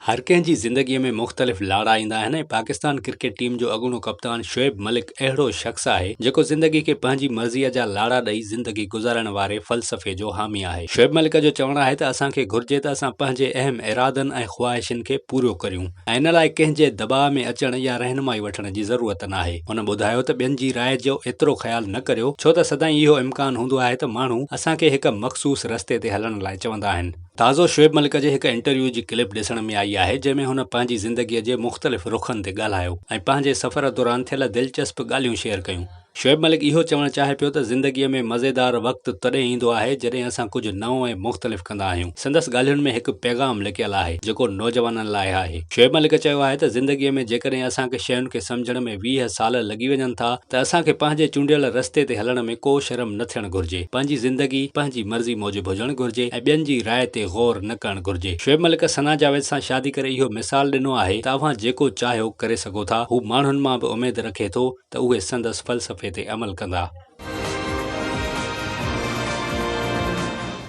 हर कंहिंजी ज़िंदगीअ में मुख़्तलिफ़ लाड़ा ईंदा आहिनि ऐं पाकिस्तान क्रिकेट टीम जो अॻूणो कप्तान शोएब मलिक अहिड़ो शख़्स आहे जेको ज़िंदगी खे पंहिंजी मर्ज़ीअ जा लाड़ा ॾेई ज़िंदगी गुज़ारण वारे फ़लसफ़े जो हामी आहे। शोएब मलिक जो चवणु आहे त असांखे घुर्जे त असां पंहिंजे अहम इरादनि ऐं ख़्वाहिशुनि खे पूरो करियूं ऐं इन लाइ कंहिंजे दॿाउ में अचण या रहनुमाई वठण जी ज़रूरत नाहे। हुन ॿुधायो त ॿियनि जी राय जो एतिरो ख़्यालु न करियो छो त सदाईं इहो इम्कानु हूंदो आहे त माण्हू असांखे हिक मख़सूस रस्ते ते हलण लाइ चवंदा आहिनि। ताज़ो शोएब मलिक जे हिक इंटरव्यू जी क्लिप ॾिसण में आई आहे जंहिंमें हुन पंहिंजी ज़िंदगीअ जे मुख़्तलिफ़ रुखनि ते ॻाल्हायो ऐं पंहिंजे सफ़र दौरान थियल दिलचस्प ॻाल्हियूं शेयर कयूं। शोएब मलिक इहो चवणु चाहे पियो त ज़िंदगीअ में मज़ेदार वक़्तु तॾहिं ईंदो आहे जॾहिं असां कुझु नओं ऐं मुख़्तलिफ़ कंदा आहियूं। संदसि ॻाल्हियुनि में हिकु पैगाम लिकियल आहे जेको नौजवाननि लाइ आहे। शोएब मलिक चयो आहे त ज़िंदगीअ में जेकॾहिं असांखे शयुनि खे सम्झण में 20 साल लॻी वञनि था त असांखे पंहिंजे चूंडियल रस्ते ते हलण में को शर्म न थियणु घुर्जे। पंहिंजी ज़िंदगी पंहिंजी मर्ज़ी मूजिबि हुजणु घुर्जे ऐं ॿियनि जी राय ते गौर न करणु घुर्जे। शोएब मलिक सना जावेद सां शादी करे इहो मिसाल ॾिनो आहे त अव्हां जेको चाहियो करे सघो था। हू माण्हुनि मां बि उमेद रखे थो त उहे संदसि फ़लसफ़े ते अमल कंदा।